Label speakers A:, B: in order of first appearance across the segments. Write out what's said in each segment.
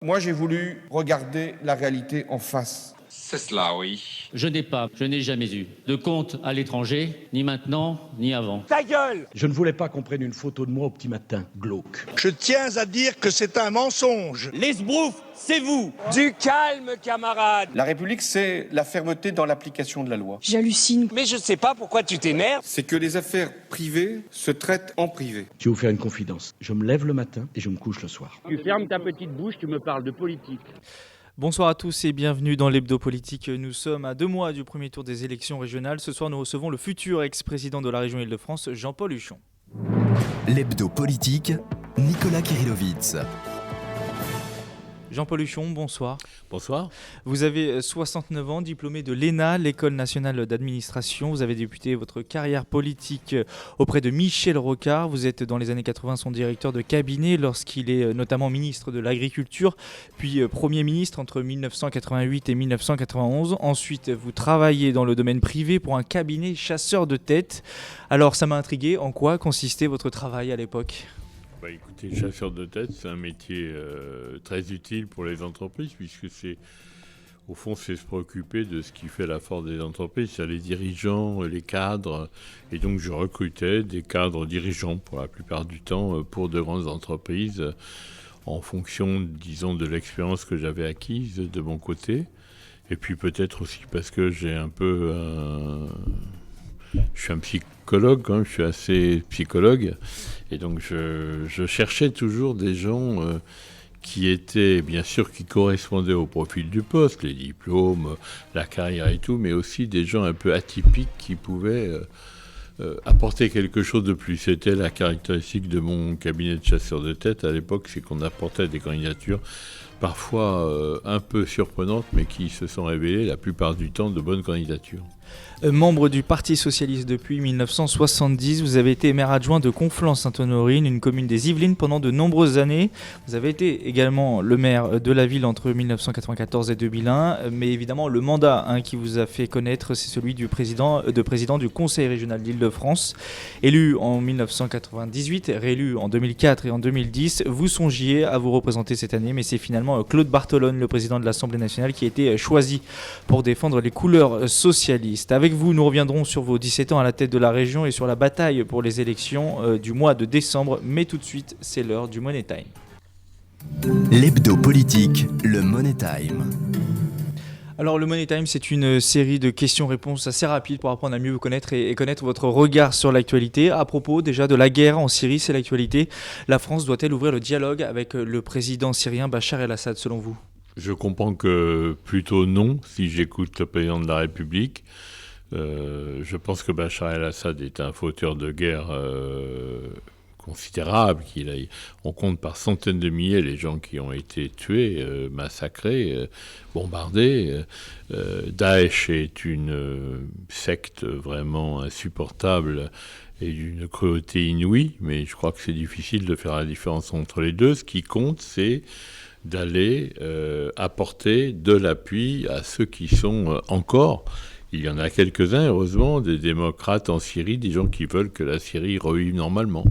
A: Moi, j'ai voulu regarder la réalité en face.
B: C'est cela, oui.
C: Je n'ai jamais eu de compte à l'étranger, ni maintenant, ni avant.
D: Ta gueule!
E: Je ne voulais pas qu'on prenne une photo de moi au petit matin, glauque.
F: Je tiens à dire que c'est un mensonge.
D: Les sbroufs, c'est vous! Du calme, camarade!
A: La République, c'est la fermeté dans l'application de la loi.
G: J'hallucine.
D: Mais je sais pas pourquoi tu t'énerves.
A: C'est que les affaires privées se traitent en privé.
E: Je vais vous faire une confidence. Je me lève le matin et je me couche le soir.
H: Tu fermes ta petite bouche, tu me parles de politique.
I: Bonsoir à tous et bienvenue dans l'Hebdo Politique. Nous sommes à 2 mois du premier tour des élections régionales. Ce soir, nous recevons le futur ex-président de la région Île-de-France, Jean-Paul Huchon.
J: L'Hebdo Politique, Nicolas Kirillovitz.
I: Jean-Paul Huchon, bonsoir.
K: Bonsoir.
I: Vous avez 69 ans, diplômé de l'ENA, l'École nationale d'administration. Vous avez débuté votre carrière politique auprès de Michel Rocard. Vous êtes dans les années 80 son directeur de cabinet lorsqu'il est notamment ministre de l'Agriculture, puis Premier ministre entre 1988 et 1991. Ensuite, vous travaillez dans le domaine privé pour un cabinet chasseur de tête. Alors, ça m'a intrigué. En quoi consistait votre travail à l'époque ?
K: Écoutez, chasseur de tête, c'est un métier très utile pour les entreprises puisque au fond, c'est se préoccuper de ce qui fait la force des entreprises, c'est les dirigeants, les cadres. Et donc, je recrutais des cadres dirigeants pour la plupart du temps pour de grandes entreprises en fonction, disons, de l'expérience que j'avais acquise de mon côté. Et puis peut-être aussi parce que j'ai un peu... Je suis un psychologue, je suis assez psychologue. Et donc, je cherchais toujours des gens qui étaient, bien sûr, qui correspondaient au profil du poste, les diplômes, la carrière et tout, mais aussi des gens un peu atypiques qui pouvaient apporter quelque chose de plus. C'était la caractéristique de mon cabinet de chasseurs de tête à l'époque, c'est qu'on apportait des candidatures parfois un peu surprenantes, mais qui se sont révélées la plupart du temps de bonnes candidatures.
I: Membre du Parti Socialiste depuis 1970, vous avez été maire adjoint de Conflans-Sainte-Honorine, une commune des Yvelines, pendant de nombreuses années. Vous avez été également le maire de la ville entre 1994 et 2001, mais évidemment le mandat qui vous a fait connaître, c'est celui du président du Conseil régional d'Île-de-France. Élu en 1998, réélu en 2004 et en 2010, vous songiez à vous représenter cette année, mais c'est finalement Claude Bartolone, le président de l'Assemblée nationale, qui a été choisi pour défendre les couleurs socialistes. Avec vous, nous reviendrons sur vos 17 ans à la tête de la région et sur la bataille pour les élections du mois de décembre. Mais tout de suite, c'est l'heure du Money Time.
J: L'Hebdo Politique, le Money Time.
I: Alors le Money Time, c'est une série de questions-réponses assez rapides pour apprendre à mieux vous connaître et connaître votre regard sur l'actualité. À propos déjà de la guerre en Syrie, c'est l'actualité. La France doit-elle ouvrir le dialogue avec le président syrien Bachar el-Assad, selon vous ?
K: Je comprends que plutôt non, si j'écoute le président de la République. Je pense que Bachar el-Assad est un fauteur de guerre considérable. On compte par centaines de milliers les gens qui ont été tués, massacrés, bombardés. Daesh est une secte vraiment insupportable et d'une cruauté inouïe, mais je crois que c'est difficile de faire la différence entre les deux. Ce qui compte, c'est d'aller apporter de l'appui à ceux qui sont encore... Il y en a quelques-uns, heureusement, des démocrates en Syrie, des gens qui veulent que la Syrie revive normalement.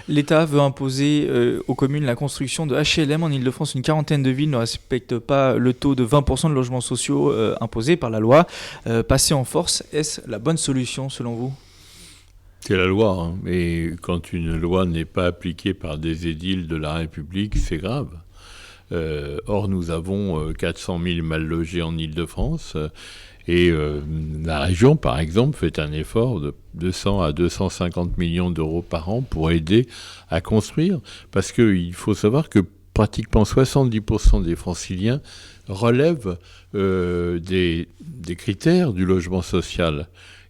I: L'État veut imposer aux communes la construction de HLM en Île-de-France. Une quarantaine de villes ne respectent pas le taux de 20% de logements sociaux imposé par la loi. Passer en force, est-ce la bonne solution selon vous ?
K: C'est la loi, mais quand une loi n'est pas appliquée par des édiles de la République, c'est grave. Or, nous avons 400 000 mal logés en Île-de-France. Et la région, par exemple, fait un effort de 200 à 250 millions d'euros par an pour aider à construire. Parce qu'il faut savoir que pratiquement 70% des Franciliens relèvent des critères du logement social.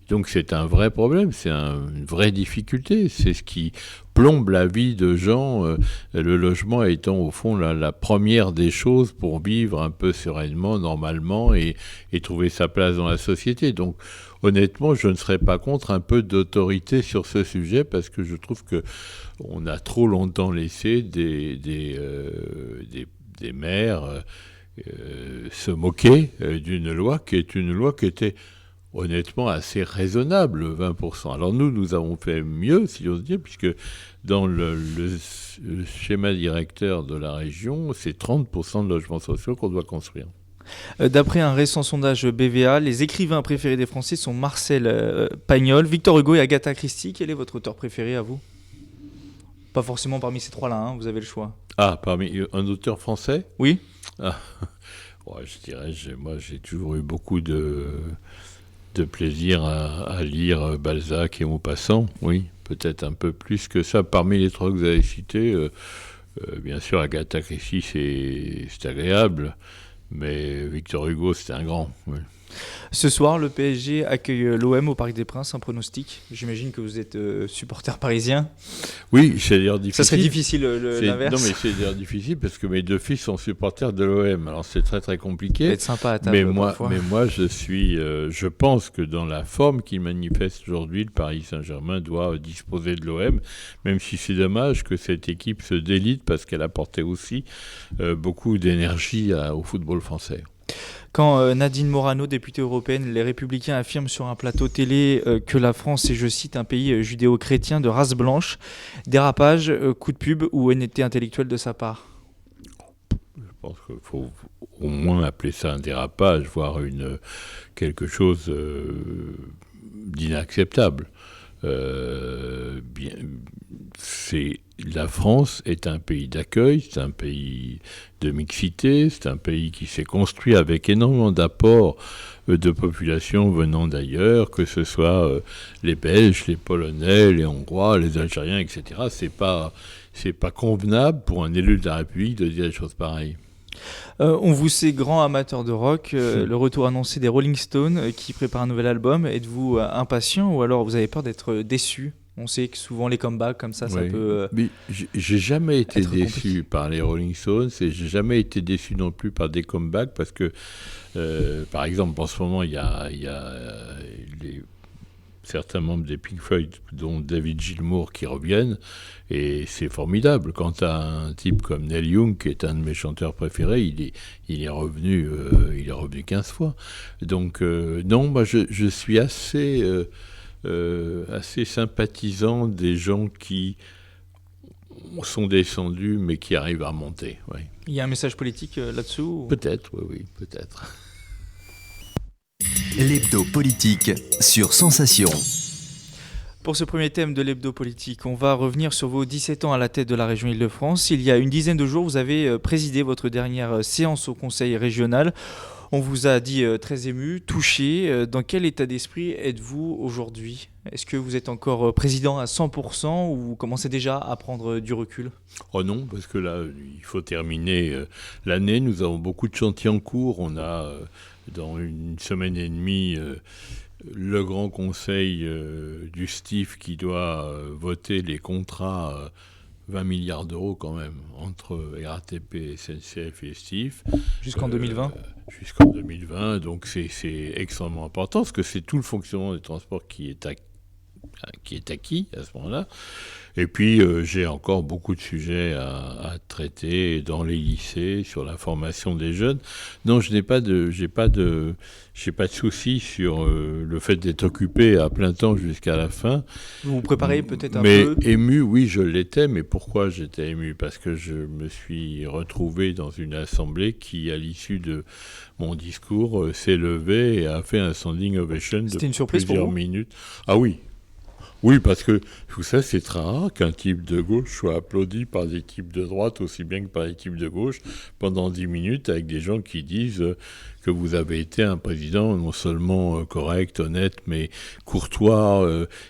K: Donc c'est un vrai problème, c'est une vraie difficulté. C'est ce qui plombe la vie de gens, le logement étant au fond la première des choses pour vivre un peu sereinement, normalement et trouver sa place dans la société. Donc honnêtement, je ne serais pas contre un peu d'autorité sur ce sujet parce que je trouve qu'on a trop longtemps laissé des maires se moquer d'une loi qui est une loi qui était honnêtement assez raisonnable, 20%. Alors nous avons fait mieux, si j'ose dire, puisque dans le schéma directeur de la région, c'est 30% de logements sociaux qu'on doit construire.
I: D'après un récent sondage BVA, les écrivains préférés des Français sont Marcel Pagnol, Victor Hugo et Agatha Christie. Quel est votre auteur préféré à vous ? Pas forcément parmi ces trois-là, hein, vous avez le choix.
K: Ah, parmi un auteur français ?
I: Oui.
K: Ouais, je dirais, moi j'ai toujours eu beaucoup de plaisir à lire Balzac et Maupassant, oui, peut-être un peu plus que ça. Parmi les trois que vous avez cités, bien sûr Agatha Christie c'est agréable, mais Victor Hugo c'est un grand, oui.
I: Ce soir, le PSG accueille l'OM au Parc des Princes, un pronostic. J'imagine que vous êtes supporter parisien.
K: Oui, c'est d'ailleurs difficile.
I: Ça serait difficile l'inverse.
K: Non, mais c'est d'ailleurs difficile parce que mes deux fils sont supporters de l'OM. Alors c'est très très compliqué.
I: Ça va être sympa à table parfois.
K: Mais moi, je pense que dans la forme qu'il manifeste aujourd'hui, le Paris Saint-Germain doit disposer de l'OM, même si c'est dommage que cette équipe se délite parce qu'elle apportait aussi beaucoup d'énergie au football français.
I: Quand Nadine Morano, députée européenne, les Républicains affirment sur un plateau télé que la France est, je cite, un pays judéo-chrétien de race blanche, dérapage, coup de pub ou honnêteté intellectuelle de sa part ?
K: Je pense qu'il faut au moins appeler ça un dérapage, voire quelque chose d'inacceptable. La France est un pays d'accueil, c'est un pays de mixité, c'est un pays qui s'est construit avec énormément d'apports de populations venant d'ailleurs, que ce soit les Belges, les Polonais, les Hongrois, les Algériens, etc. C'est pas convenable pour un élu de la République de dire des choses pareilles.
I: On vous sait grand amateur de rock, le retour annoncé des Rolling Stones qui préparent un nouvel album. Êtes-vous impatient ou alors vous avez peur d'être déçu ? On sait que souvent les comebacks comme ça, ça peut.
K: Mais j'ai jamais été déçu par les Rolling Stones et j'ai jamais été déçu non plus par des comebacks parce que, par exemple, en ce moment, il y a certains membres des Pink Floyd, dont David Gilmour, qui reviennent et c'est formidable. Quand tu as un type comme Neil Young, qui est un de mes chanteurs préférés, il est revenu 15 fois. Donc, non, moi je suis assez sympathisant des gens qui sont descendus mais qui arrivent à remonter. Oui.
I: Il y a un message politique là-dessous ou...
K: Peut-être, oui, peut-être.
J: L'hebdo politique sur Sensation.
I: Pour ce premier thème de l'hebdo politique, on va revenir sur vos 17 ans à la tête de la région Île-de-France. Il y a une dizaine de jours, vous avez présidé votre dernière séance au conseil régional. On vous a dit très ému, touché. Dans quel état d'esprit êtes-vous aujourd'hui ? Est-ce que vous êtes encore président à 100% ou vous commencez déjà à prendre du recul ?
K: Oh non, parce que là, il faut terminer l'année. Nous avons beaucoup de chantiers en cours. On a, dans une semaine et demie, le grand conseil du STIF qui doit voter les contrats 20 milliards d'euros quand même, entre RATP, SNCF et STIF.
I: Jusqu'en 2020
K: Jusqu'en 2020, donc c'est extrêmement important, parce que c'est tout le fonctionnement des transports qui est acquis à ce moment-là. Et puis, j'ai encore beaucoup de sujets à traiter dans les lycées, sur la formation des jeunes. Non, j'ai pas de souci sur le fait d'être occupé à plein temps jusqu'à la fin.
I: Vous vous préparez peut-être un
K: Mais
I: peu ?
K: ému, oui, je l'étais. Mais pourquoi j'étais ému ? Parce que je me suis retrouvé dans une assemblée qui, à l'issue de mon discours, s'est levée et a fait un standing ovation de
I: une surprise
K: plusieurs
I: pour vous ?
K: minutes. Ah oui. Oui, parce que tout ça, c'est très rare qu'un type de gauche soit applaudi par des types de droite aussi bien que par des types de gauche pendant 10 minutes avec des gens qui disent que vous avez été un président non seulement correct, honnête, mais courtois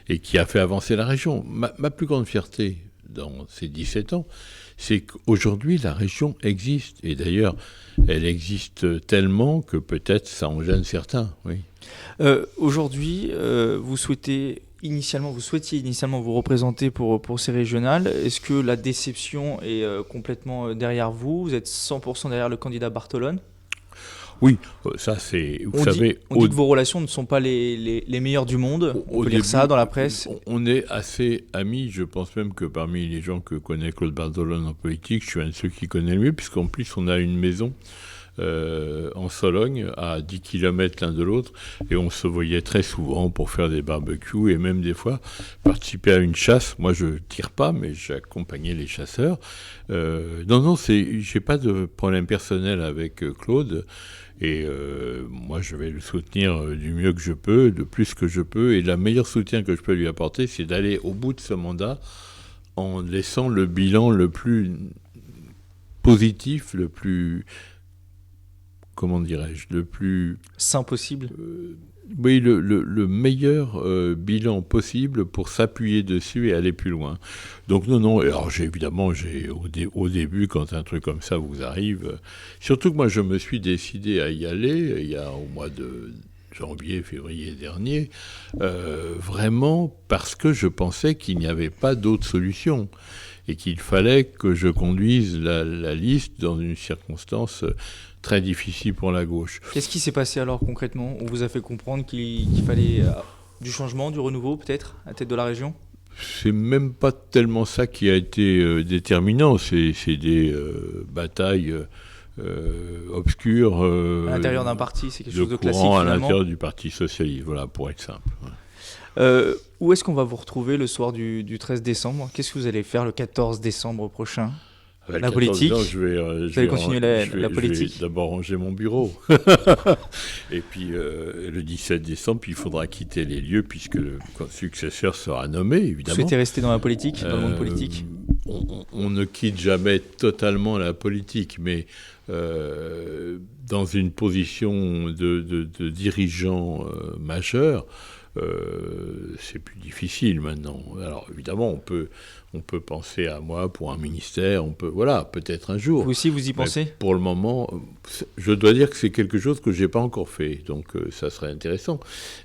K: et qui a fait avancer la région. Ma plus grande fierté dans ces 17 ans, c'est qu'aujourd'hui, la région existe. Et d'ailleurs, elle existe tellement que peut-être ça en gêne certains, oui.
I: Aujourd'hui, vous souhaitiez initialement vous représenter pour ces régionales. Est-ce que la déception est complètement derrière vous ? Vous êtes 100% derrière le candidat Bartolone ?
K: Oui, ça c'est...
I: On dit que vos relations ne sont pas les meilleures du monde. On peut lire ça dans la presse.
K: On est assez amis. Je pense même que parmi les gens que connaît Claude Bartolone en politique, je suis un de ceux qui connaît le mieux, puisqu'en plus on a une maison en Sologne, à 10 km l'un de l'autre, et on se voyait très souvent pour faire des barbecues et même des fois participer à une chasse. Moi, je tire pas, mais j'accompagnais les chasseurs. Non, j'ai pas de problème personnel avec Claude. Et moi, je vais le soutenir du mieux que je peux, de plus que je peux. Et le meilleur soutien que je peux lui apporter, c'est d'aller au bout de ce mandat en laissant le bilan le plus positif, le plus... Comment dirais-je ? Le plus...
I: Sain possible.
K: Oui, le meilleur bilan possible pour s'appuyer dessus et aller plus loin. Donc non. Alors évidemment, au début, quand un truc comme ça vous arrive, surtout que moi je me suis décidé à y aller il y a au mois de janvier, février dernier, vraiment parce que je pensais qu'il n'y avait pas d'autre solution et qu'il fallait que je conduise la liste dans une circonstance très difficile pour la gauche.
I: Qu'est-ce qui s'est passé alors concrètement ? On vous a fait comprendre qu'il fallait du changement, du renouveau peut-être, à la tête de la région ?
K: C'est même pas tellement ça qui a été déterminant, c'est des batailles obscures.
I: À l'intérieur d'un parti, c'est quelque chose de classique
K: finalement.
I: finalement.
K: À l'intérieur du Parti Socialiste, voilà, pour être simple. Ouais.
I: Où est-ce qu'on va vous retrouver le soir du 13 décembre ? Qu'est-ce que vous allez faire le 14 décembre prochain ? La politique.
K: Vous
I: allez continuer la politique.
K: Je vais d'abord ranger mon bureau. Et puis le 17 décembre, il faudra quitter les lieux puisque le successeur sera nommé, évidemment.
I: Vous souhaitez rester dans la politique, dans le monde politique ?
K: On ne quitte jamais totalement la politique, mais dans une position de dirigeant majeur, c'est plus difficile maintenant. Alors évidemment, on peut penser à moi pour un ministère, peut-être un jour.
I: Vous aussi, vous y pensez ?
K: Mais pour le moment, je dois dire que c'est quelque chose que j'ai pas encore fait, donc ça serait intéressant.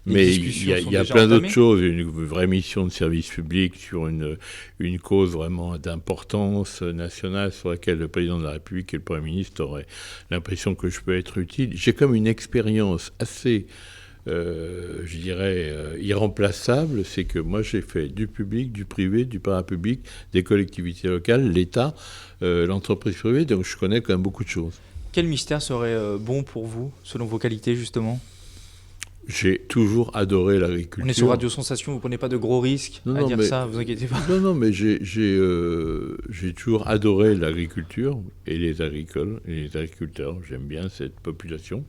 K: Mais il y a plein d'autres choses, une vraie mission de service public sur une cause vraiment d'importance nationale sur laquelle le président de la République et le Premier ministre auraient l'impression que je peux être utile. J'ai comme une expérience assez... je dirais, irremplaçable, c'est que moi j'ai fait du public, du privé, du parapublic, des collectivités locales, l'État, l'entreprise privée, donc je connais quand même beaucoup de choses.
I: Quel ministère serait bon pour vous, selon vos qualités justement ?
K: J'ai toujours adoré l'agriculture.
I: On est sur Radio Sensation, vous ne prenez pas de gros risques à dire ça, vous inquiétez pas.
K: Non, mais j'ai toujours adoré l'agriculture et les agricoles et les agriculteurs. J'aime bien cette population.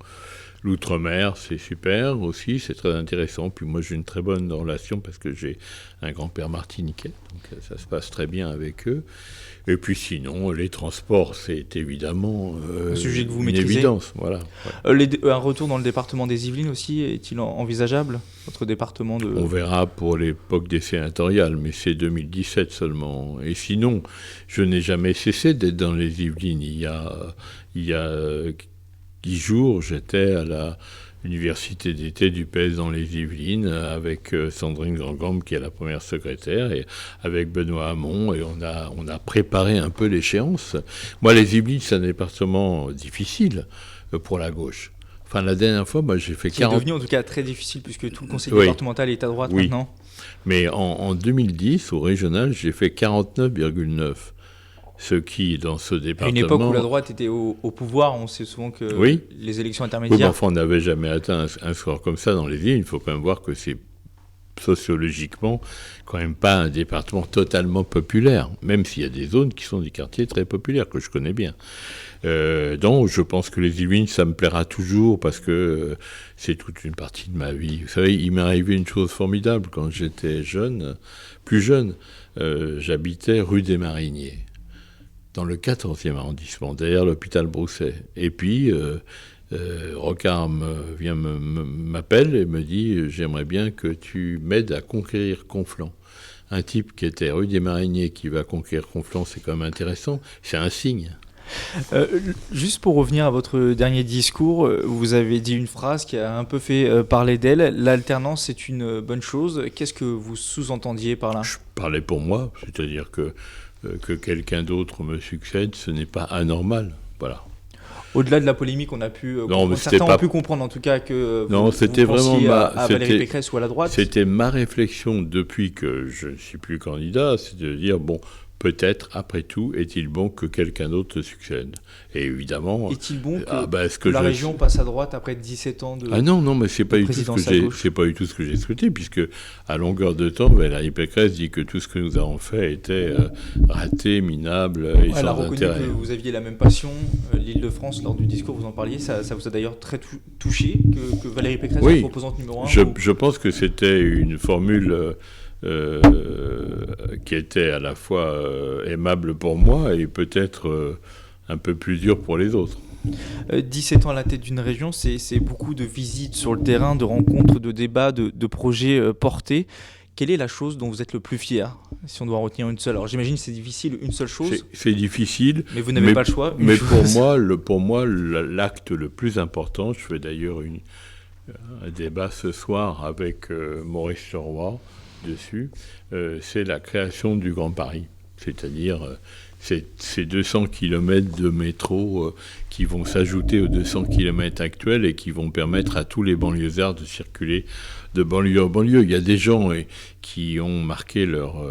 K: L'outre-mer, c'est super aussi, c'est très intéressant. Puis moi, j'ai une très bonne relation parce que j'ai un grand-père martiniquais, donc ça se passe très bien avec eux. Et puis sinon, les transports, c'est évidemment
I: un sujet que vous
K: une
I: maîtrisez.
K: Évidence. Voilà.
I: Un retour dans le département des Yvelines aussi, est-il envisageable ? Votre département de...
K: On verra pour l'époque des sénatoriales, mais c'est 2017 seulement. Et sinon, je n'ai jamais cessé d'être dans les Yvelines. Il y a 10 jours, j'étais à l'université d'été du PS dans les Yvelines avec Sandrine Grandgambe, qui est la première secrétaire, et avec Benoît Hamon, et on a préparé un peu l'échéance. Moi, les Yvelines, c'est un département difficile pour la gauche. Enfin, la dernière fois, moi, j'ai fait 40...
I: C'est devenu en tout cas très difficile, puisque tout le conseil départemental est à droite maintenant.
K: Mais en 2010, au régional, j'ai fait 49,9. Ce qui, dans ce département...
I: À une époque où la droite était au pouvoir, on sait souvent que les élections intermédiaires...
K: Oui, mais enfin, on n'avait jamais atteint un score comme ça dans les îles. Il faut quand même voir que c'est sociologiquement quand même pas un département totalement populaire, même s'il y a des zones qui sont des quartiers très populaires, que je connais bien. Donc, je pense que les Yvelines, ça me plaira toujours parce que c'est toute une partie de ma vie. Vous savez, il m'est arrivé une chose formidable quand j'étais plus jeune. J'habitais rue des Mariniers, dans le 14e arrondissement, derrière l'hôpital Brousset. Et puis, Rocard m'appelle et me dit « J'aimerais bien que tu m'aides à conquérir Conflans ». Un type qui était rue des Mariniers qui va conquérir Conflans, c'est quand même intéressant. C'est un signe.
I: Juste pour revenir à votre dernier discours, vous avez dit une phrase qui a un peu fait parler d'elle. L'alternance, c'est une bonne chose. Qu'est-ce que vous sous-entendiez par là ?
K: Je parlais pour moi, c'est-à-dire que quelqu'un d'autre me succède, ce n'est pas anormal. Voilà.
I: Au-delà de la polémique, on a pu certains ont pu comprendre en tout cas que
K: c'était
I: vous
K: vraiment
I: à Valérie Pécresse ou à la droite.
K: C'était ma réflexion depuis que je ne suis plus candidat, c'est de dire peut-être, après tout, est-il bon que quelqu'un d'autre succède. Et évidemment...
I: Est-il bon que la région passe à droite après 17 ans de
K: non, mais c'est pas du tout ce que j'ai souhaité, puisque à longueur de temps, Valérie Pécresse dit que tout ce que nous avons fait était raté, minable et sans intérêt.
I: Elle a reconnu que vous aviez la même passion, l'Île-de-France, lors du discours, vous en parliez, ça vous a d'ailleurs très touché que Valérie Pécresse soit proposante numéro 1.
K: Je pense que c'était une formule... qui était à la fois aimable pour moi et peut-être un peu plus dur pour les autres.
I: 17 ans à la tête d'une région, c'est beaucoup de visites sur le terrain, de rencontres, de débats, de projets portés. Quelle est la chose dont vous êtes le plus fier, si on doit en retenir une seule? Alors j'imagine que c'est difficile, une seule chose.
K: C'est difficile.
I: Mais vous n'avez pas le choix.
K: Mais pour moi, l'acte le plus important, je fais d'ailleurs un débat ce soir avec Maurice Leroy dessus, c'est la création du Grand Paris. C'est-à-dire ces 200 km de métro qui vont s'ajouter aux 200 km actuels et qui vont permettre à tous les banlieusards de circuler de banlieue en banlieue. Il y a des gens qui ont marqué leur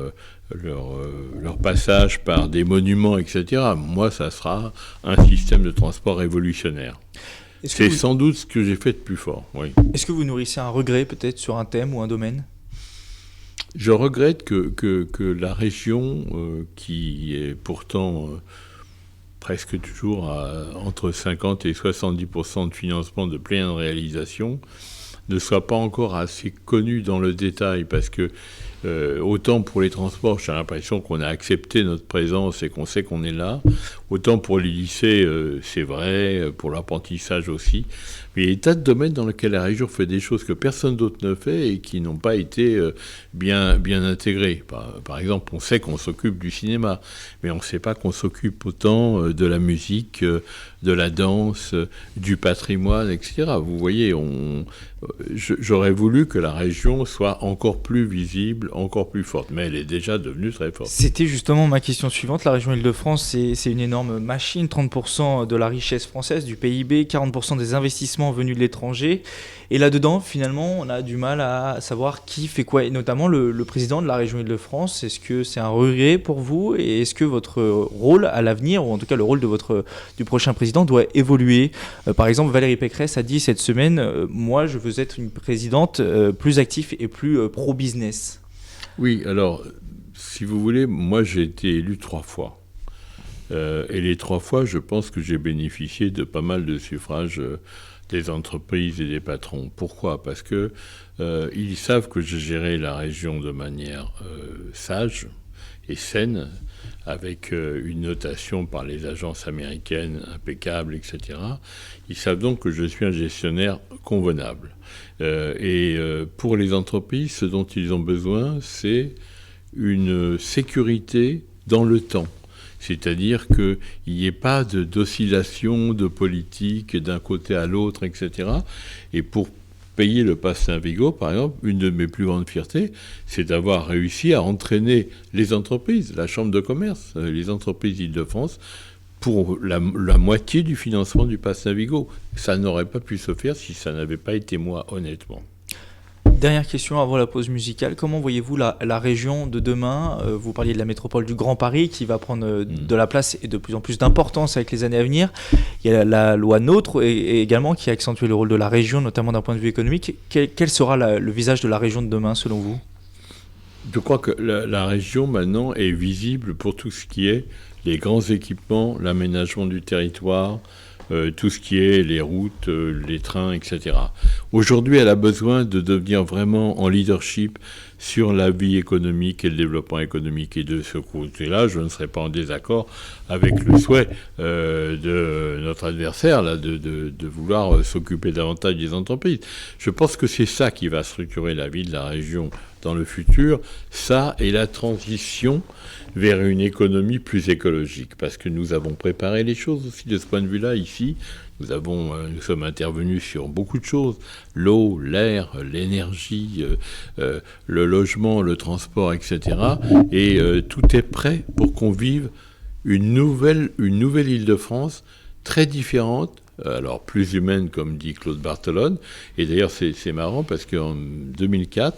K: passage par des monuments, etc. Moi, ça sera un système de transport révolutionnaire. C'est sans doute ce que j'ai fait de plus fort. Oui.
I: Est-ce que vous nourrissez un regret peut-être sur un thème ou un domaine ?
K: Je regrette que la région, qui est pourtant presque toujours entre 50 et 70% de financement de pleine réalisation, ne soit pas encore assez connue dans le détail, parce que autant pour les transports, j'ai l'impression qu'on a accepté notre présence et qu'on sait qu'on est là, autant pour les lycées, c'est vrai, pour l'apprentissage aussi. Mais il y a des tas de domaines dans lesquels la région fait des choses que personne d'autre ne fait et qui n'ont pas été bien intégrées. Par exemple, on sait qu'on s'occupe du cinéma, mais on ne sait pas qu'on s'occupe autant de la musique, de la danse, du patrimoine, etc. Vous voyez, j'aurais voulu que la région soit encore plus visible, encore plus forte, mais elle est déjà devenue très forte.
I: C'était justement ma question suivante. La région Île-de-France, c'est une énorme machine, 30% de la richesse française, du PIB, 40% des investissements venus de l'étranger. Et là-dedans, finalement, on a du mal à savoir qui fait quoi, et notamment le président de la région Île-de-France. Est-ce que c'est un regret pour vous, et est-ce que votre rôle à l'avenir, ou en tout cas le rôle du prochain président, doit évoluer? Par exemple, Valérie Pécresse a dit cette semaine moi, je veux être une présidente plus active et plus pro-business. Oui,
K: alors, si vous voulez, moi j'ai été élu 3 fois. Et les 3 fois, je pense que j'ai bénéficié de pas mal de suffrages des entreprises et des patrons. Pourquoi ? Parce que ils savent que j'ai géré la région de manière sage et saine, avec une notation par les agences américaines impeccable, etc. Ils savent donc que je suis un gestionnaire convenable. Et pour les entreprises, ce dont ils ont besoin, c'est une sécurité dans le temps. C'est-à-dire qu'il n'y ait pas d'oscillation de politique d'un côté à l'autre, etc. Et pour payer le pass Navigo, par exemple, une de mes plus grandes fiertés, c'est d'avoir réussi à entraîner les entreprises, la Chambre de commerce, les entreprises Île-de-France, pour la moitié du financement du pass Navigo. Ça n'aurait pas pu se faire si ça n'avait pas été moi, honnêtement.
I: Dernière question avant la pause musicale. Comment voyez-vous la région de demain ? Vous parliez de la métropole du Grand Paris qui va prendre de la place et de plus en plus d'importance avec les années à venir. Il y a la loi NOTRe et également qui a accentué le rôle de la région, notamment d'un point de vue économique. Quel sera le visage de la région de demain selon vous ?
K: Je crois que la région maintenant est visible pour tout ce qui est les grands équipements, l'aménagement du territoire, tout ce qui est les routes, les trains, etc. Aujourd'hui, elle a besoin de devenir vraiment en leadership sur la vie économique et le développement économique. Et de ce côté-là, je ne serai pas en désaccord avec le souhait de notre adversaire là, de vouloir s'occuper davantage des entreprises. Je pense que c'est ça qui va structurer la vie de la région dans le futur, ça et la transition vers une économie plus écologique, parce que nous avons préparé les choses aussi de ce point de vue-là ici. Nous sommes intervenus sur beaucoup de choses, l'eau, l'air, l'énergie, le logement, le transport, etc. Et tout est prêt pour qu'on vive une nouvelle Île-de-France très différente, alors plus humaine comme dit Claude Barthelone. Et d'ailleurs c'est marrant parce qu'en 2004,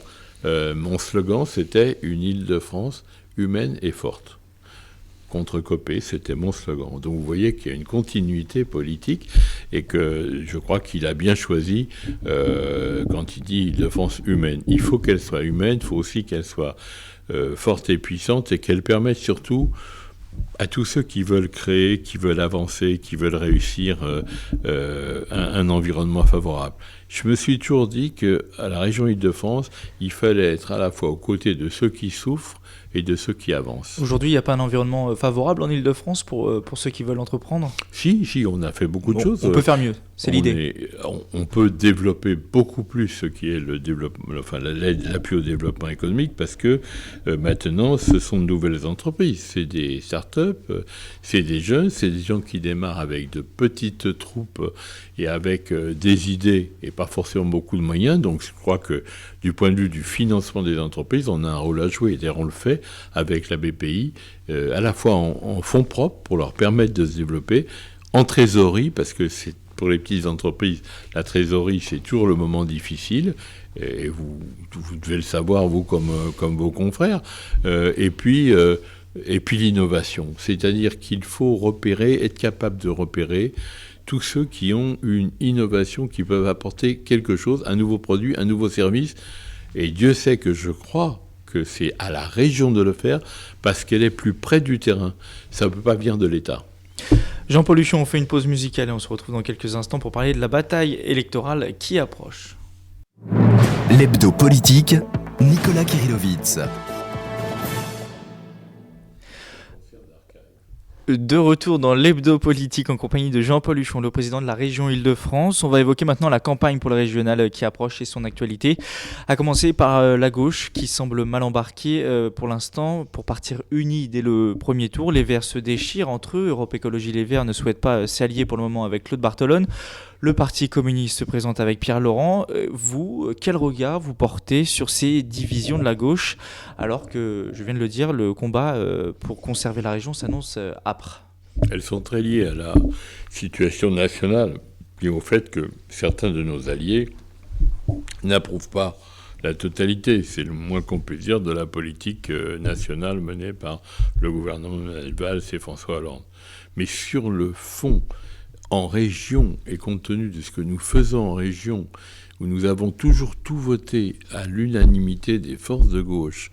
K: mon slogan c'était une Île-de-France humaine et forte. contre Copé, c'était mon slogan. Donc vous voyez qu'il y a une continuité politique et que je crois qu'il a bien choisi quand il dit Île-de-France humaine. Il faut qu'elle soit humaine, il faut aussi qu'elle soit forte et puissante et qu'elle permette surtout à tous ceux qui veulent créer, qui veulent avancer, qui veulent réussir un environnement favorable. Je me suis toujours dit qu'à la région Île-de-France, il fallait être à la fois aux côtés de ceux qui souffrent et de ceux qui avancent.
I: Aujourd'hui, il n'y a pas un environnement favorable en Île-de-France pour ceux qui veulent entreprendre ?
K: Si, on a fait beaucoup de choses.
I: On peut faire mieux, c'est l'idée.
K: On peut développer beaucoup plus ce qui est le développement, enfin l'appui au développement économique, parce que maintenant, ce sont de nouvelles entreprises. C'est des start-up, c'est des jeunes, c'est des gens qui démarrent avec de petites troupes et avec des idées et pas forcément beaucoup de moyens. Donc je crois que du point de vue du financement des entreprises, on a un rôle à jouer. D'ailleurs, on le fait avec la BPI, à la fois en fonds propres pour leur permettre de se développer, en trésorerie, parce que c'est pour les petites entreprises, la trésorerie, c'est toujours le moment difficile, et vous devez le savoir, vous, comme vos confrères, et puis l'innovation. C'est-à-dire qu'il faut repérer, être capable de repérer tous ceux qui ont une innovation, qui peuvent apporter quelque chose, un nouveau produit, un nouveau service. Et Dieu sait que je crois que c'est à la région de le faire, parce qu'elle est plus près du terrain. Ça ne peut pas venir de l'État.
I: Jean-Paul Huchon, on fait une pause musicale et on se retrouve dans quelques instants pour parler de la bataille électorale qui approche.
J: L'hebdo politique, Nicolas Kirillovitz.
I: De retour dans l'hebdo politique en compagnie de Jean-Paul Huchon, le président de la région Île-de-France. On va évoquer maintenant la campagne pour le régional qui approche et son actualité. À commencer par la gauche qui semble mal embarquée pour l'instant pour partir unie dès le premier tour. Les Verts se déchirent entre eux. Europe Écologie Les Verts ne souhaite pas s'allier pour le moment avec Claude Barthelone. Le Parti communiste se présente avec Pierre Laurent. Vous, quel regard vous portez sur ces divisions de la gauche, alors que, je viens de le dire, le combat pour conserver la région s'annonce âpre ?
K: Elles sont très liées à la situation nationale et au fait que certains de nos alliés n'approuvent pas la totalité, c'est le moins qu'on puisse dire, de la politique nationale menée par le gouvernement de Manuel Valls et François Hollande. Mais sur le fond, en région, et compte tenu de ce que nous faisons en région, où nous avons toujours tout voté à l'unanimité des forces de gauche,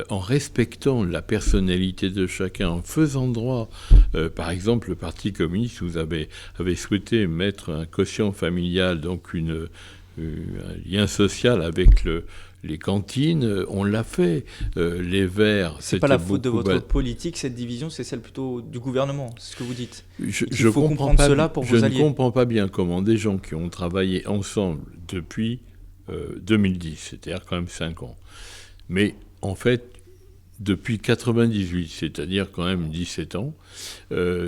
K: en respectant la personnalité de chacun, en faisant droit, par exemple, le Parti communiste, vous avez souhaité mettre un quotient familial, donc un lien social avec les cantines, on l'a fait. Les Verts...
I: C'est pas la faute de votre politique, cette division, c'est celle plutôt du gouvernement, c'est ce que vous dites. Il faut comprendre cela pour vos alliés.
K: Je ne comprends pas bien comment des gens qui ont travaillé ensemble depuis 2010, c'est-à-dire quand même 5 ans, mais en fait, depuis 98, c'est-à-dire quand même 17 ans,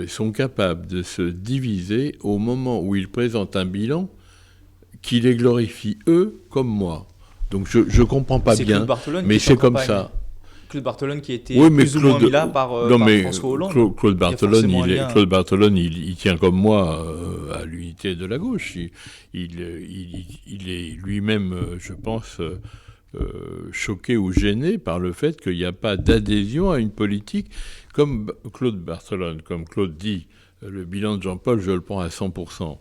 K: sont capables de se diviser au moment où ils présentent un bilan qui les glorifie, eux, comme moi. Donc je ne comprends pas bien, mais c'est comme ça.
I: Claude Barthelone qui était plus ou moins mis là par François Hollande.
K: Claude Barthelone, il tient comme moi à l'unité de la gauche. Il est lui-même, je pense, choqué ou gêné par le fait qu'il n'y a pas d'adhésion à une politique comme Claude Barthelone. Comme Claude dit, le bilan de Jean-Paul, je le prends à 100%.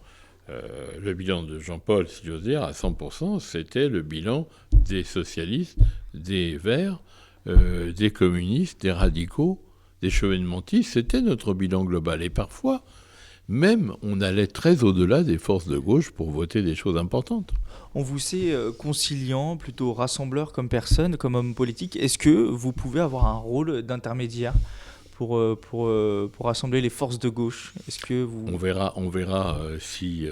K: Le bilan de Jean-Paul, si j'ose dire, à 100%, c'était le bilan des socialistes, des Verts, des communistes, des radicaux, des chevènementistes. C'était notre bilan global. Et parfois, même, on allait très au-delà des forces de gauche pour voter des choses importantes.
I: On vous sait conciliant, plutôt rassembleur comme personne, comme homme politique. Est-ce que vous pouvez avoir un rôle d'intermédiaire pour rassembler les forces de gauche? Est-ce que vous...
K: On verra si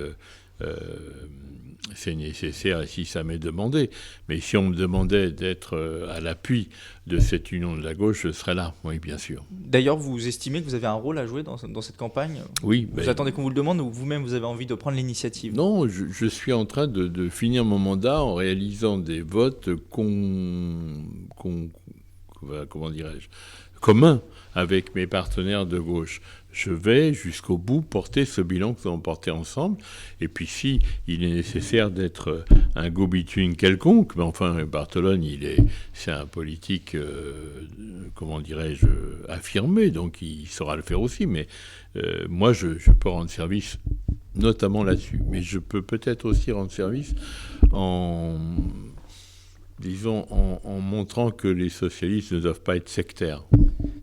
K: c'est nécessaire et si ça m'est demandé. Mais si on me demandait d'être à l'appui de cette union de la gauche, je serais là, oui, bien sûr.
I: D'ailleurs, vous estimez que vous avez un rôle à jouer dans cette campagne?
K: Oui.
I: Vous attendez qu'on vous le demande ou vous-même vous avez envie de prendre l'initiative?
K: Non, je suis en train de finir mon mandat en réalisant des votes comment dirais-je, commun avec mes partenaires de gauche. Je vais jusqu'au bout porter ce bilan que nous allons porter ensemble. Et puis si il est nécessaire d'être un go-between quelconque, mais enfin Bartolone, c'est un politique, comment dirais-je, affirmé, donc il saura le faire aussi. Mais moi, je peux rendre service notamment là-dessus. Mais je peux peut-être aussi rendre service en montrant que les socialistes ne doivent pas être sectaires.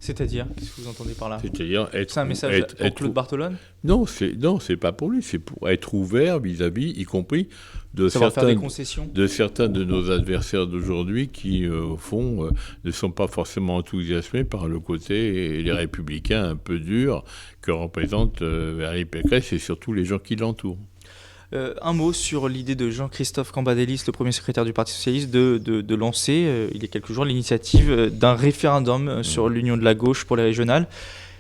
I: C'est-à-dire, qu'est-ce que vous entendez par là ?
K: C'est-à-dire
I: C'est un message pour Claude Bartolone ?
K: Non, c'est pas pour lui, c'est pour être ouvert vis-à-vis, y compris de
I: faire des concessions.
K: De certains de nos adversaires d'aujourd'hui qui, au fond, ne sont pas forcément enthousiasmés par le côté les républicains un peu durs que représente Valérie Pécresse et surtout les gens qui l'entourent.
I: Un mot sur l'idée de Jean-Christophe Cambadélis, le premier secrétaire du Parti socialiste, de lancer, il y a quelques jours, l'initiative d'un référendum sur l'union de la gauche pour les régionales.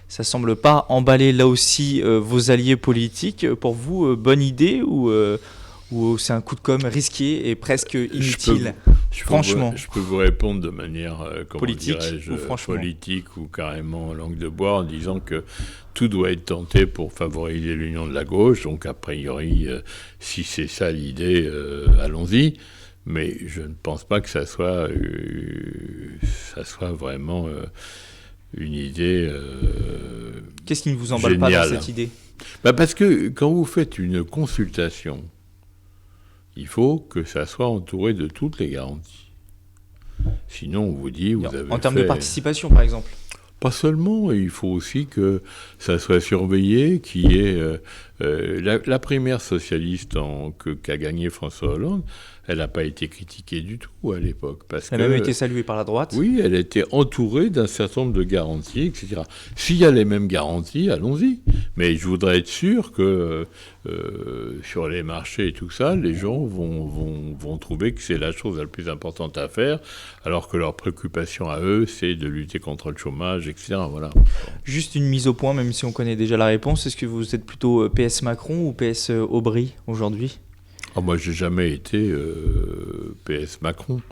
I: Ça semble pas emballer là aussi vos alliés politiques. Pour vous, bonne idée ou c'est un coup de com' risqué et presque inutile ? Franchement.
K: Je peux vous répondre de manière
I: politique
K: ou carrément en langue de bois en disant que tout doit être tenté pour favoriser l'union de la gauche. Donc a priori, si c'est ça l'idée, allons-y. Mais je ne pense pas que ça soit vraiment une idée
I: Qu'est-ce qui ne vous emballe
K: géniale.
I: pas dans cette idée ?
K: Parce que quand vous faites une consultation, il faut que ça soit entouré de toutes les garanties. Sinon, on vous dit...
I: En termes de participation, par exemple ?
K: Pas seulement, il faut aussi que ça soit surveillé, qu'il y ait... la primaire socialiste qu'a gagnée François Hollande, elle n'a pas été critiquée du tout à l'époque.
I: Elle a même été saluée par la droite.
K: Oui, elle était entourée d'un certain nombre de garanties, etc. S'il y a les mêmes garanties, allons-y. Mais je voudrais être sûr que sur les marchés et tout ça, les gens vont trouver que c'est la chose la plus importante à faire, alors que leur préoccupation à eux, c'est de lutter contre le chômage, etc. Voilà.
I: Juste une mise au point, même si on connaît déjà la réponse. Est-ce que vous êtes plutôt PS Macron ou PS Aubry aujourd'hui ?
K: Moi, j'ai jamais été PS Macron.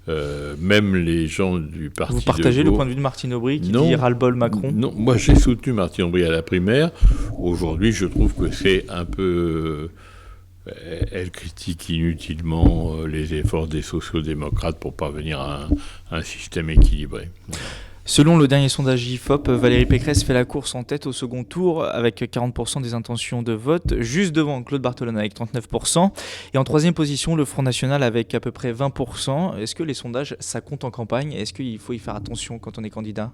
K: Même les gens du parti.
I: Vous partagez le point de vue de Martine Aubry qui dit ras-le-bol Macron ?
K: Non, moi j'ai soutenu Martine Aubry à la primaire. Aujourd'hui, je trouve que c'est un peu... elle critique inutilement les efforts des sociaux-démocrates pour parvenir à un système équilibré. Voilà.
I: Selon le dernier sondage IFOP, Valérie Pécresse fait la course en tête au second tour avec 40% des intentions de vote, juste devant Claude Bartolone avec 39%. Et en troisième position, le Front National avec à peu près 20%. Est-ce que les sondages, ça compte en campagne ? Est-ce qu'il faut y faire attention quand on est candidat ?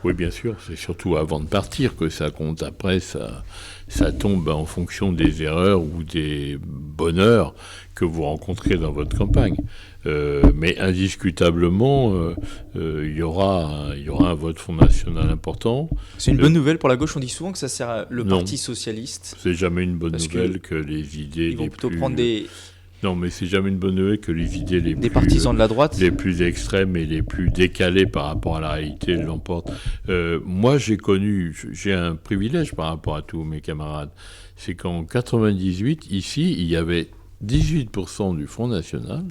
K: Oui, bien sûr. C'est surtout avant de partir que ça compte. Après, ça tombe en fonction des erreurs ou des bonheurs que vous rencontrez dans votre campagne. Mais indiscutablement, il y aura un vote Front National important.
I: C'est une bonne nouvelle pour la gauche. On dit souvent que ça sert à le Parti socialiste.
K: C'est jamais une bonne nouvelle que les idées
I: ils vont plutôt prendre des...
K: Non, mais c'est jamais une bonne nouvelle que les idées
I: des partisans de la droite,
K: les plus extrêmes et les plus décalées par rapport à la réalité l'emportent. Moi, j'ai un privilège par rapport à tous mes camarades. C'est qu'en 98, ici, il y avait 18% du Front National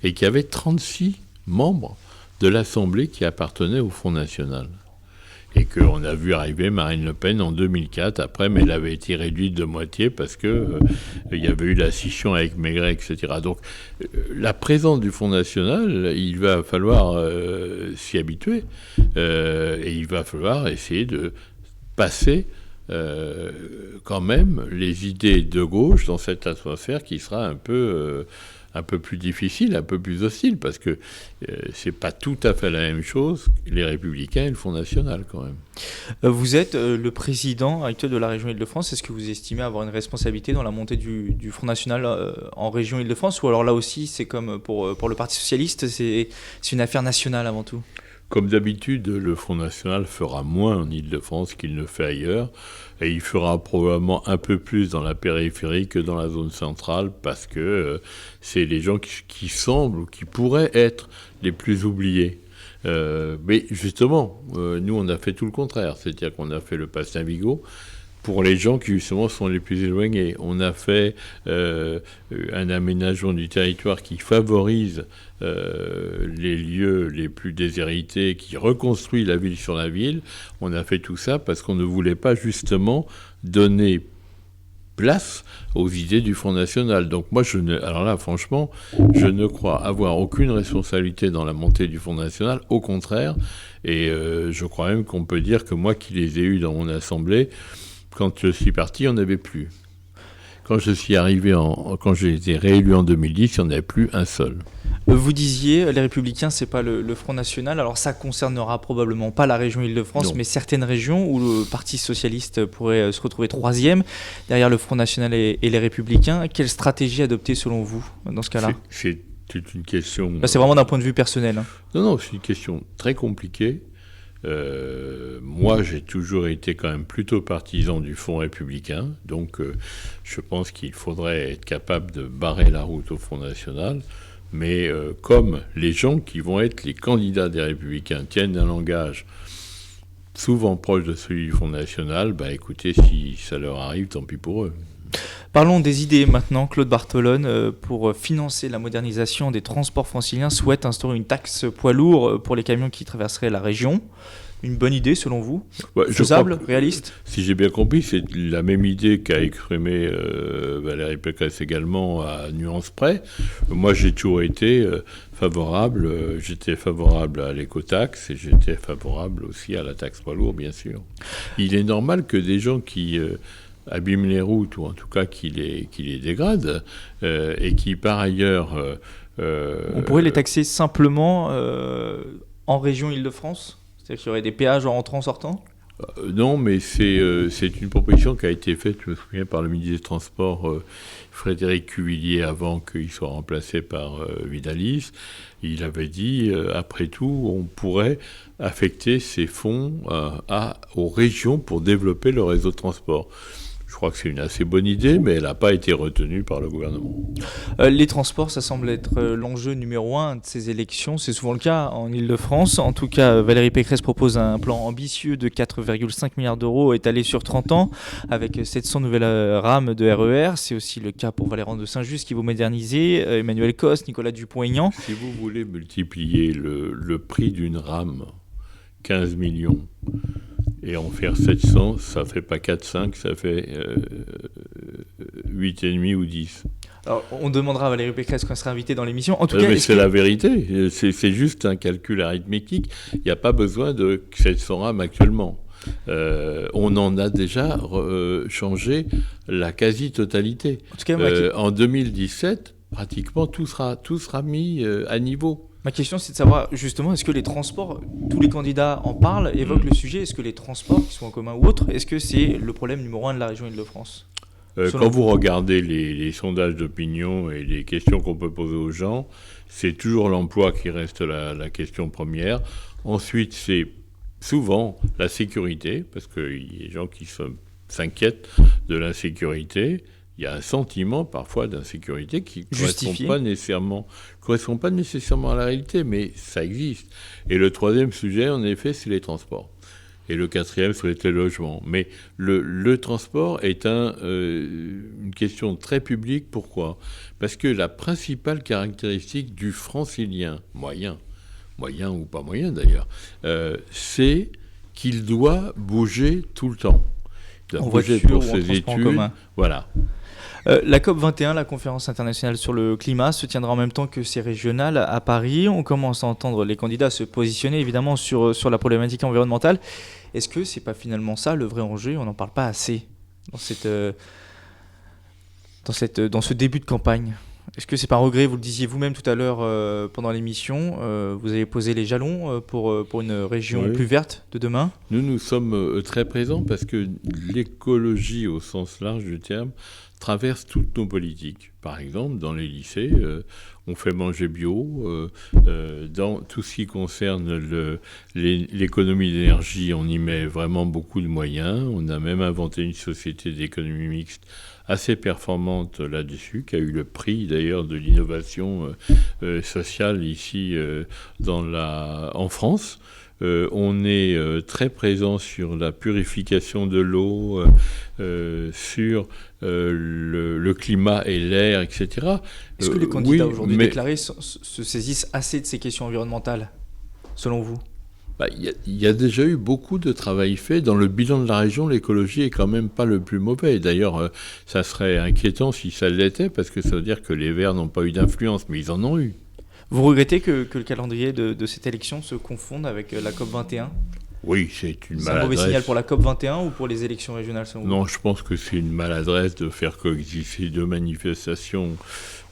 K: et qu'il y avait 36 membres de l'Assemblée qui appartenaient au Front National. Et qu'on a vu arriver Marine Le Pen en 2004, après, mais elle avait été réduite de moitié parce que il y avait eu la scission avec Maigret, etc. Donc, la présence du Front National, il va falloir s'y habituer, et il va falloir essayer de passer quand même les idées de gauche dans cette atmosphère qui sera un peu plus difficile, un peu plus hostile, parce que c'est pas tout à fait la même chose, les Républicains et le Front National, quand même.
I: Vous êtes le président actuel de la région Île-de-France. Est-ce que vous estimez avoir une responsabilité dans la montée du Front National en région Île-de-France, ou alors là aussi, c'est comme pour le Parti Socialiste, c'est une affaire nationale avant tout ?
K: Comme d'habitude, le Front National fera moins en Île-de-France qu'il ne fait ailleurs, et il fera probablement un peu plus dans la périphérie que dans la zone centrale, parce que c'est les gens qui semblent ou qui pourraient être les plus oubliés. Mais justement, nous on a fait tout le contraire, c'est-à-dire qu'on a fait le Pass Navigo pour les gens qui justement sont les plus éloignés. On a fait un aménagement du territoire qui favorise les lieux les plus déshérités, qui reconstruit la ville sur la ville. On a fait tout ça parce qu'on ne voulait pas justement donner place aux idées du Front National. Donc moi, alors là, franchement, je ne crois avoir aucune responsabilité dans la montée du Front National, au contraire, et je crois même qu'on peut dire que moi qui les ai eus dans mon assemblée, quand je suis parti, il n'y en avait plus. Quand je suis arrivé, quand j'ai été réélu en 2010, il n'y en avait plus un seul.
I: Vous disiez, les Républicains, c'est pas le Front National. Alors ça concernera probablement pas la région Île-de-France, mais certaines régions où le Parti Socialiste pourrait se retrouver troisième, derrière le Front National et les Républicains. Quelle stratégie adopter selon vous dans ce cas-là ?
K: C'est une question...
I: Là, c'est vraiment d'un point de vue personnel. Hein.
K: Non, c'est une question très compliquée. Moi, j'ai toujours été quand même plutôt partisan du Front républicain, donc je pense qu'il faudrait être capable de barrer la route au Front National. Mais comme les gens qui vont être les candidats des Républicains tiennent un langage souvent proche de celui du Front National, écoutez, si ça leur arrive, tant pis pour eux.
I: Parlons des idées maintenant. Claude Bartolone, pour financer la modernisation des transports franciliens, souhaite instaurer une taxe poids lourd pour les camions qui traverseraient la région. Une bonne idée selon vous ? Faisable, réaliste ?
K: Si j'ai bien compris, c'est la même idée qu'a exprimée Valérie Pécresse également à nuance près. Moi, j'ai toujours été favorable. J'étais favorable à l'écotaxe et j'étais favorable aussi à la taxe poids lourd, bien sûr. Il est normal que des gens qui abîment les routes, ou en tout cas qui les dégradent, et qui par ailleurs...
I: On pourrait les taxer simplement en région Île-de-France ? C'est-à-dire qu'il y aurait des péages en rentrant-sortant ?
K: Non, mais c'est une proposition qui a été faite, je me souviens, par le ministre des Transports Frédéric Cuvillier avant qu'il soit remplacé par Vidalis. Il avait dit, après tout, on pourrait affecter ces fonds aux régions pour développer le réseau de transport. Je crois que c'est une assez bonne idée, mais elle n'a pas été retenue par le gouvernement.
I: Les transports, ça semble être l'enjeu numéro 1 de ces élections. C'est souvent le cas en Île-de-France. En tout cas, Valérie Pécresse propose un plan ambitieux de 4,5 milliards d'euros étalé sur 30 ans, avec 700 nouvelles rames de RER. C'est aussi le cas pour Valéran de Saint-Just qui vous moderniser, Emmanuel Cos, Nicolas Dupont-Aignan.
K: Si vous voulez multiplier le prix d'une rame, 15 millions, et en faire 700, ça ne fait pas 4,5, ça fait 8,5 ou 10.
I: Alors, on demandera à Valérie Pécresse quand elle sera invitée dans l'émission. En tout
K: cas, mais c'est la vérité. C'est juste un calcul arithmétique. Il n'y a pas besoin de 700 rames actuellement. On en a déjà changé la quasi-totalité. En tout cas, en 2017, pratiquement tout sera mis à niveau.
I: Ma question, c'est de savoir, justement, est-ce que les transports, tous les candidats en parlent, évoquent le sujet, est-ce que les transports, qu'ils soient en commun ou autres, est-ce que c'est le problème numéro 1 de la région Île-de-France ?
K: Quand vous regardez les sondages d'opinion et les questions qu'on peut poser aux gens, c'est toujours l'emploi qui reste la question première. Ensuite, c'est souvent la sécurité, parce qu'il y a des gens qui s'inquiètent de l'insécurité. Il y a un sentiment parfois d'insécurité qui ne correspond pas nécessairement à la réalité, mais ça existe. Et le troisième sujet, en effet, c'est les transports. Et le quatrième, c'est les logements. Mais le transport est une question très publique. Pourquoi ? Parce que la principale caractéristique du francilien, moyen ou pas moyen d'ailleurs, c'est qu'il doit bouger tout le temps. Il doit bouger pour ses études. Voilà.
I: La COP21, la conférence internationale sur le climat, se tiendra en même temps que ces régionales à Paris. On commence à entendre les candidats se positionner évidemment sur la problématique environnementale. Est-ce que c'est pas finalement ça le vrai enjeu ? On n'en parle pas assez dans ce début de campagne. Est-ce que c'est pas un regret ? Vous le disiez vous-même tout à l'heure pendant l'émission. Vous avez posé les jalons pour une région plus verte de demain.
K: Nous sommes très présents parce que l'écologie au sens large du terme traverse toutes nos politiques. Par exemple, dans les lycées, on fait manger bio. Dans tout ce qui concerne l'économie d'énergie, on y met vraiment beaucoup de moyens. On a même inventé une société d'économie mixte assez performante là-dessus, qui a eu le prix d'ailleurs de l'innovation sociale ici en France. on est très présent sur la purification de l'eau, sur le climat et l'air, etc.
I: Est-ce que les candidats aujourd'hui déclarés se saisissent assez de ces questions environnementales, selon vous ?
K: Il y a déjà eu beaucoup de travail fait. Dans le bilan de la région, l'écologie est quand même pas le plus mauvais. D'ailleurs, ça serait inquiétant si ça l'était, parce que ça veut dire que les Verts n'ont pas eu d'influence, mais ils en ont eu.
I: Vous regrettez que le calendrier de cette élection se confonde avec la COP21 ?
K: Oui, c'est une maladresse.
I: C'est un mauvais signal pour la COP21 ou pour les élections régionales, selon vous ?
K: Non, je pense que c'est une maladresse de faire coexister deux manifestations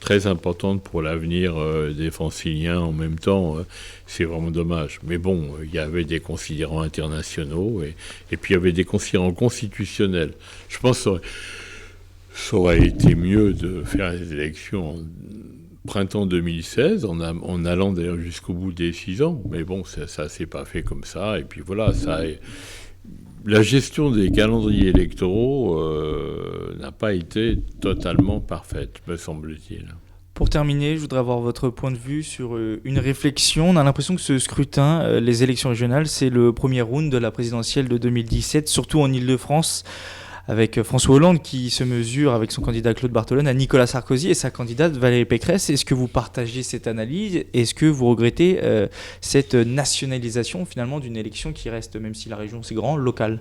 K: très importantes pour l'avenir des Franciliens en même temps. C'est vraiment dommage. Mais bon, il y avait des considérants internationaux et puis il y avait des considérants constitutionnels. Je pense que ça aurait été mieux de faire les élections en printemps 2016, en allant d'ailleurs jusqu'au bout des 6 ans. Mais bon, ça s'est pas fait comme ça. Et puis voilà, la gestion des calendriers électoraux n'a pas été totalement parfaite, me semble-t-il.
I: Pour terminer, je voudrais avoir votre point de vue sur une réflexion. On a l'impression que ce scrutin, les élections régionales, c'est le premier round de la présidentielle de 2017, surtout en Ile-de-France, avec François Hollande qui se mesure avec son candidat Claude Barthelone à Nicolas Sarkozy et sa candidate Valérie Pécresse. Est-ce que vous partagez cette analyse ? Est-ce que vous regrettez cette nationalisation finalement d'une élection qui reste, même si la région c'est grand, locale ?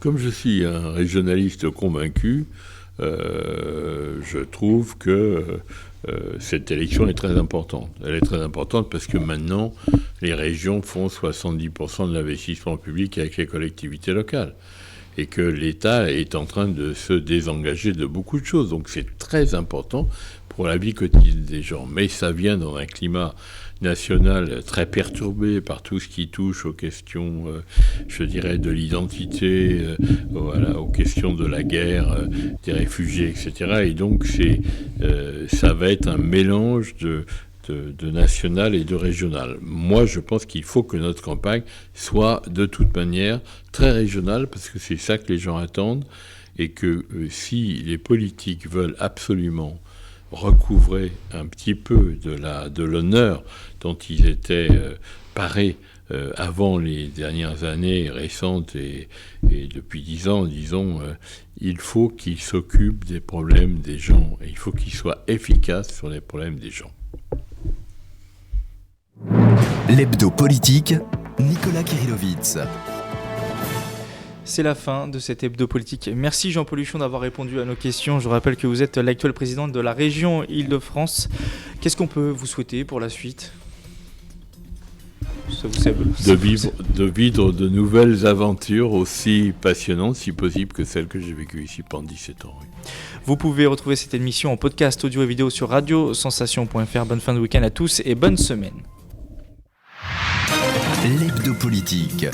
K: Comme je suis un régionaliste convaincu, je trouve que cette élection est très importante. Elle est très importante parce que maintenant, les régions font 70% de l'investissement public avec les collectivités locales. Et que l'État est en train de se désengager de beaucoup de choses. Donc c'est très important pour la vie quotidienne des gens. Mais ça vient dans un climat national très perturbé par tout ce qui touche aux questions, je dirais, de l'identité, aux questions de la guerre, des réfugiés, etc. Et donc ça va être un mélange de national et de régional. Moi, je pense qu'il faut que notre campagne soit de toute manière très régionale, parce que c'est ça que les gens attendent, et que si les politiques veulent absolument recouvrer un petit peu de l'honneur dont ils étaient parés avant les dernières années récentes et depuis 10 ans, disons, il faut qu'ils s'occupent des problèmes des gens, et il faut qu'ils soient efficaces sur les problèmes des gens.
J: L'hebdo politique, Nicolas Kirillovitz.
I: C'est la fin de cet hebdo politique. Merci Jean-Paul Huchon d'avoir répondu à nos questions. Je rappelle que vous êtes l'actuel président de la région Île-de-France. Qu'est-ce qu'on peut vous souhaiter pour la suite ?
K: De vivre de nouvelles aventures aussi passionnantes, si possible, que celles que j'ai vécues ici pendant 17 ans. Oui.
I: Vous pouvez retrouver cette émission en podcast audio et vidéo sur radiosensation.fr. Bonne fin de week-end à tous et bonne semaine.
J: L'hebdo politique.